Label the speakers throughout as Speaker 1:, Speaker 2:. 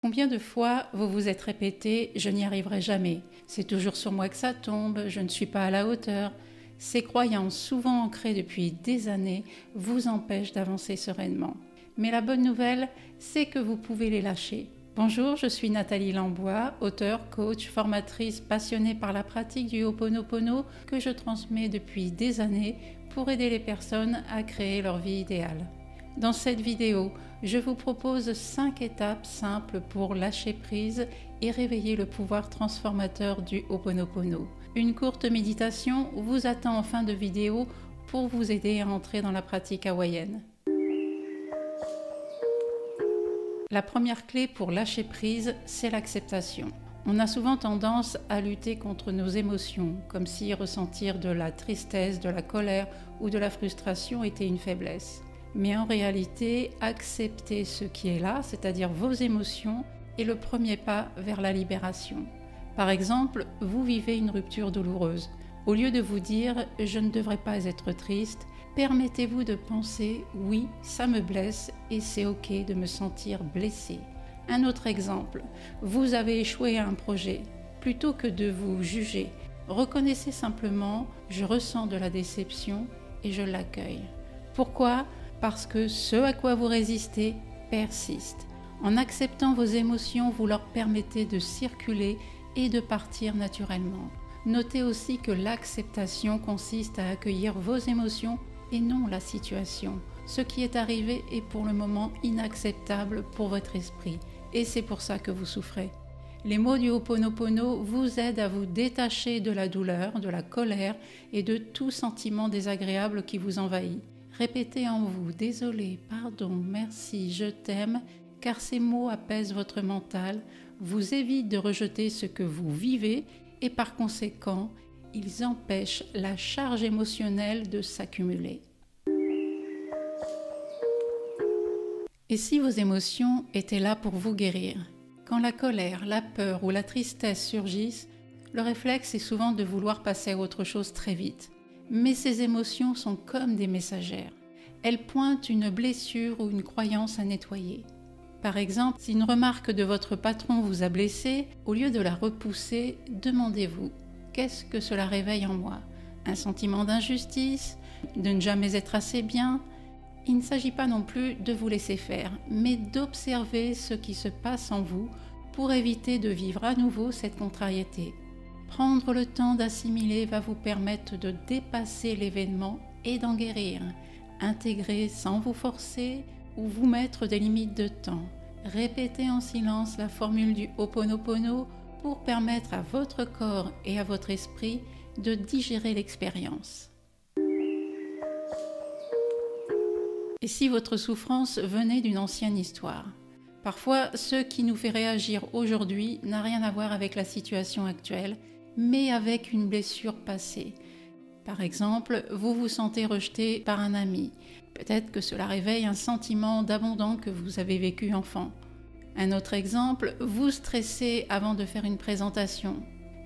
Speaker 1: Combien de fois vous vous êtes répété « je n'y arriverai jamais »,« c'est toujours sur moi que ça tombe »,« je ne suis pas à la hauteur ». Ces croyances, souvent ancrées depuis des années, vous empêchent d'avancer sereinement. Mais la bonne nouvelle, c'est que vous pouvez les lâcher. Bonjour, je suis Nathalie Lambois, auteure, coach, formatrice passionnée par la pratique du Ho'oponopono que je transmets depuis des années pour aider les personnes à créer leur vie idéale. Dans cette vidéo, je vous propose 5 étapes simples pour lâcher prise et réveiller le pouvoir transformateur du Ho'oponopono. Une courte méditation vous attend en fin de vidéo pour vous aider à entrer dans la pratique hawaïenne. La première clé pour lâcher prise, c'est l'acceptation. On a souvent tendance à lutter contre nos émotions, comme si ressentir de la tristesse, de la colère ou de la frustration était une faiblesse. Mais en réalité, accepter ce qui est là, c'est-à-dire vos émotions, est le premier pas vers la libération. Par exemple, vous vivez une rupture douloureuse. Au lieu de vous dire « je ne devrais pas être triste », permettez-vous de penser « oui, ça me blesse et c'est ok de me sentir blessé ». Un autre exemple, vous avez échoué à un projet. Plutôt que de vous juger, reconnaissez simplement « je ressens de la déception et je l'accueille ». Pourquoi ? Parce que ce à quoi vous résistez persiste. En acceptant vos émotions, vous leur permettez de circuler et de partir naturellement. Notez aussi que l'acceptation consiste à accueillir vos émotions et non la situation. Ce qui est arrivé est pour le moment inacceptable pour votre esprit et c'est pour ça que vous souffrez. Les mots du Ho'oponopono vous aident à vous détacher de la douleur, de la colère et de tout sentiment désagréable qui vous envahit. Répétez en vous « désolé, pardon, merci, je t'aime » car ces mots apaisent votre mental, vous évitent de rejeter ce que vous vivez et par conséquent, ils empêchent la charge émotionnelle de s'accumuler. Et si vos émotions étaient là pour vous guérir ? Quand la colère, la peur ou la tristesse surgissent, le réflexe est souvent de vouloir passer à autre chose très vite. Mais ces émotions sont comme des messagères. Elles pointent une blessure ou une croyance à nettoyer. Par exemple, si une remarque de votre patron vous a blessé, au lieu de la repousser, demandez-vous « qu'est-ce que cela réveille en moi ? Un sentiment d'injustice ? De ne jamais être assez bien ?» Il ne s'agit pas non plus de vous laisser faire, mais d'observer ce qui se passe en vous pour éviter de vivre à nouveau cette contrariété. Prendre le temps d'assimiler va vous permettre de dépasser l'événement et d'en guérir. Intégrer sans vous forcer ou vous mettre des limites de temps. Répétez en silence la formule du Ho'oponopono pour permettre à votre corps et à votre esprit de digérer l'expérience. Et si votre souffrance venait d'une ancienne histoire ? Parfois, ce qui nous fait réagir aujourd'hui n'a rien à voir avec la situation actuelle, mais avec une blessure passée. Par exemple, vous vous sentez rejeté par un ami. Peut-être que cela réveille un sentiment d'abandon que vous avez vécu enfant. Un autre exemple, vous stressez avant de faire une présentation.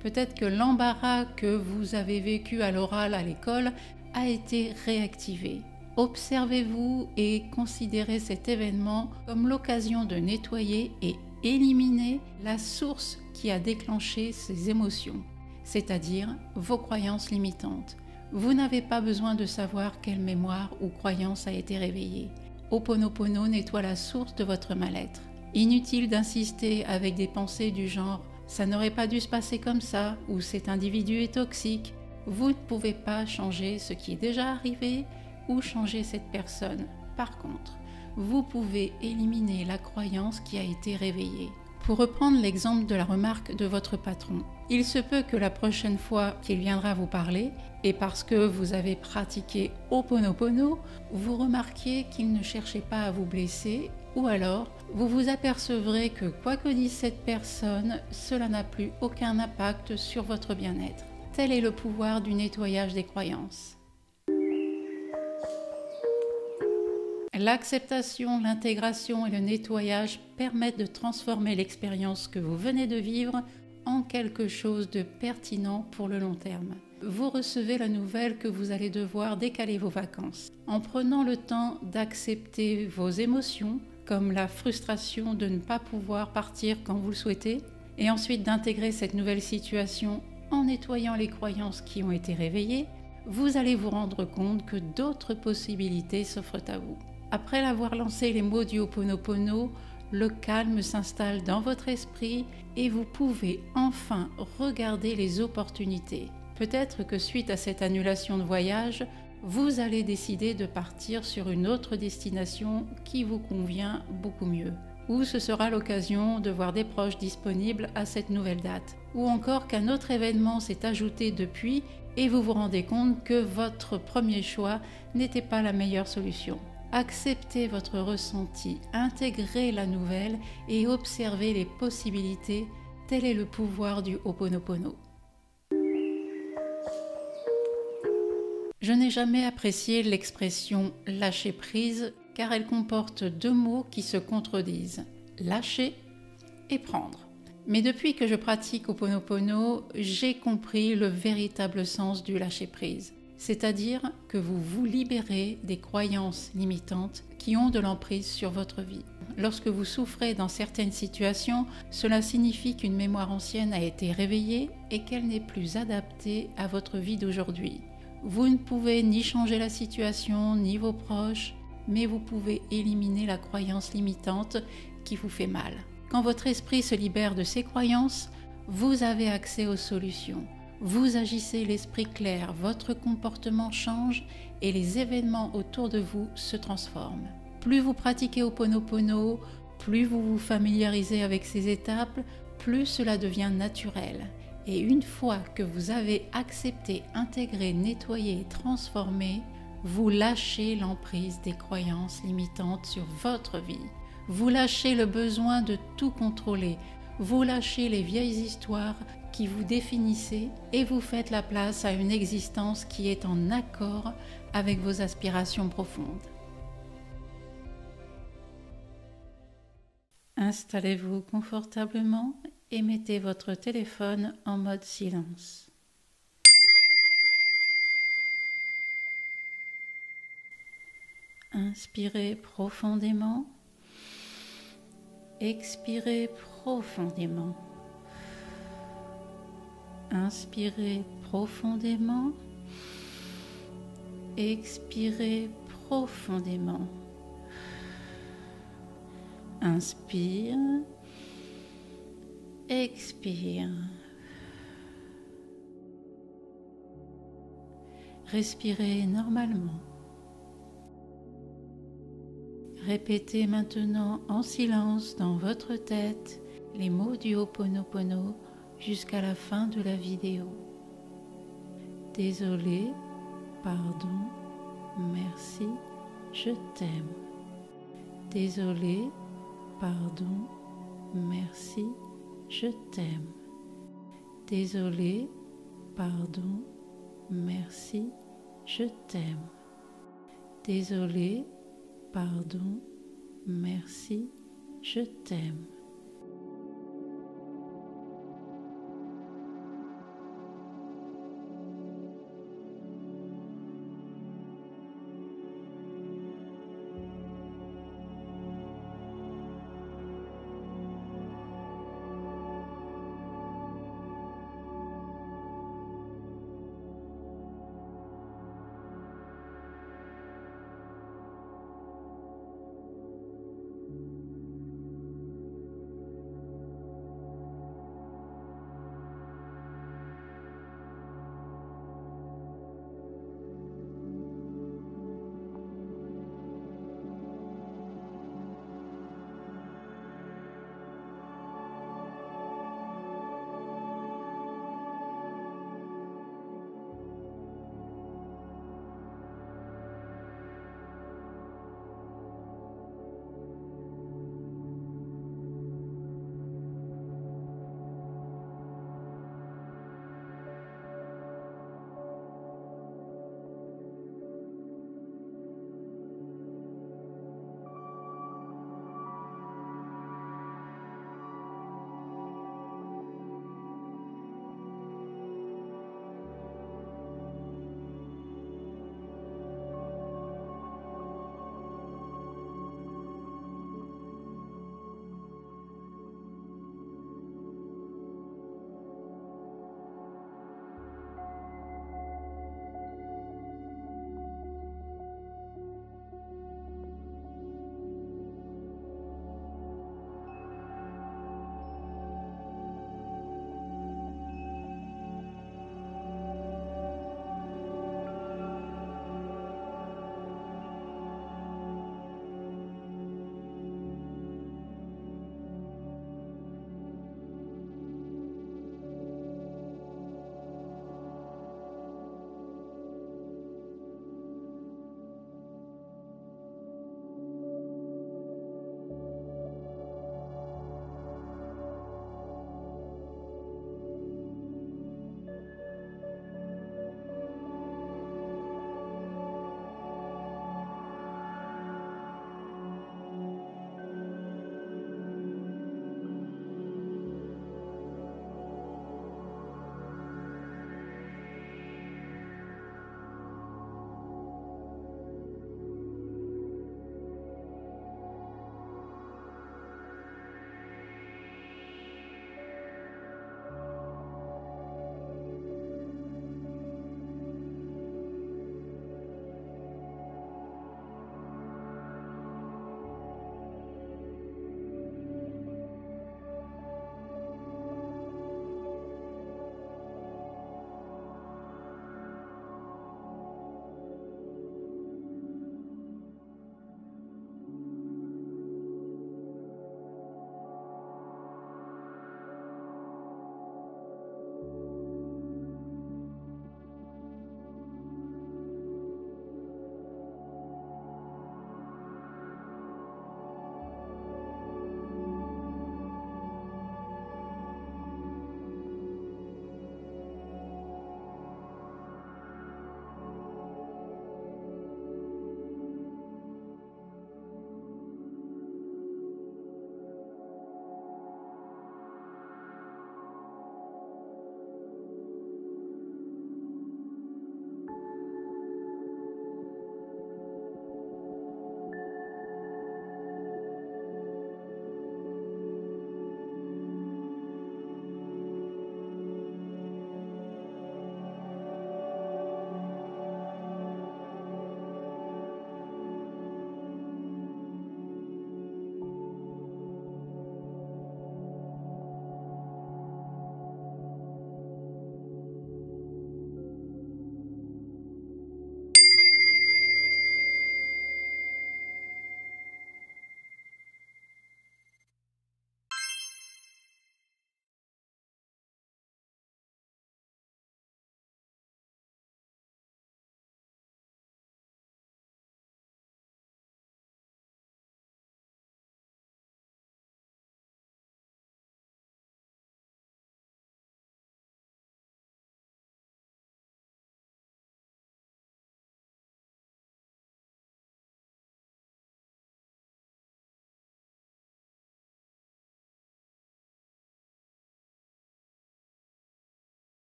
Speaker 1: Peut-être que l'embarras que vous avez vécu à l'oral à l'école a été réactivé. Observez-vous et considérez cet événement comme l'occasion de nettoyer et éliminer la source qui a déclenché ces émotions, c'est-à-dire vos croyances limitantes. Vous n'avez pas besoin de savoir quelle mémoire ou croyance a été réveillée. Ho'oponopono nettoie la source de votre mal-être. Inutile d'insister avec des pensées du genre « ça n'aurait pas dû se passer comme ça » ou « cet individu est toxique ». Vous ne pouvez pas changer ce qui est déjà arrivé ou changer cette personne. Par contre, vous pouvez éliminer la croyance qui a été réveillée. Pour reprendre l'exemple de la remarque de votre patron, il se peut que la prochaine fois qu'il viendra vous parler, et parce que vous avez pratiqué Ho'oponopono, vous remarquiez qu'il ne cherchait pas à vous blesser, ou alors vous vous apercevrez que quoi que dise cette personne, cela n'a plus aucun impact sur votre bien-être. Tel est le pouvoir du nettoyage des croyances. L'acceptation, l'intégration et le nettoyage permettent de transformer l'expérience que vous venez de vivre en quelque chose de pertinent pour le long terme. Vous recevez la nouvelle que vous allez devoir décaler vos vacances. En prenant le temps d'accepter vos émotions, comme la frustration de ne pas pouvoir partir quand vous le souhaitez, et ensuite d'intégrer cette nouvelle situation en nettoyant les croyances qui ont été réveillées, vous allez vous rendre compte que d'autres possibilités s'offrent à vous. Après l'avoir lancé les mots du Ho'oponopono, le calme s'installe dans votre esprit et vous pouvez enfin regarder les opportunités. Peut-être que suite à cette annulation de voyage, vous allez décider de partir sur une autre destination qui vous convient beaucoup mieux. Ou ce sera l'occasion de voir des proches disponibles à cette nouvelle date. Ou encore qu'un autre événement s'est ajouté depuis et vous vous rendez compte que votre premier choix n'était pas la meilleure solution. Acceptez votre ressenti, intégrez la nouvelle et observez les possibilités. Tel est le pouvoir du Ho'oponopono. Je n'ai jamais apprécié l'expression « lâcher prise » car elle comporte deux mots qui se contredisent, lâcher et prendre. Mais depuis que je pratique Ho'oponopono, j'ai compris le véritable sens du lâcher prise, c'est-à-dire que vous vous libérez des croyances limitantes qui ont de l'emprise sur votre vie. Lorsque vous souffrez dans certaines situations, cela signifie qu'une mémoire ancienne a été réveillée et qu'elle n'est plus adaptée à votre vie d'aujourd'hui. Vous ne pouvez ni changer la situation, ni vos proches, mais vous pouvez éliminer la croyance limitante qui vous fait mal. Quand votre esprit se libère de ces croyances, vous avez accès aux solutions. Vous agissez l'esprit clair, votre comportement change et les événements autour de vous se transforment. Plus vous pratiquez Ho'oponopono, plus vous vous familiarisez avec ces étapes, plus cela devient naturel. Et une fois que vous avez accepté, intégré, nettoyé et transformé, vous lâchez l'emprise des croyances limitantes sur votre vie. Vous lâchez le besoin de tout contrôler. Vous lâchez les vieilles histoires qui vous définissaient et vous faites la place à une existence qui est en accord avec vos aspirations profondes. Installez-vous confortablement et mettez votre téléphone en mode silence. Inspirez profondément, expirez profondément. Inspirez profondément, expirez profondément. Inspire, expire. Respirez normalement. Répétez maintenant en silence dans votre tête les mots du Ho'oponopono jusqu'à la fin de la vidéo. Désolé, pardon, merci, je t'aime. Désolé, pardon, merci, je t'aime. Désolé, pardon, merci, je t'aime. Désolé, pardon, merci, je t'aime.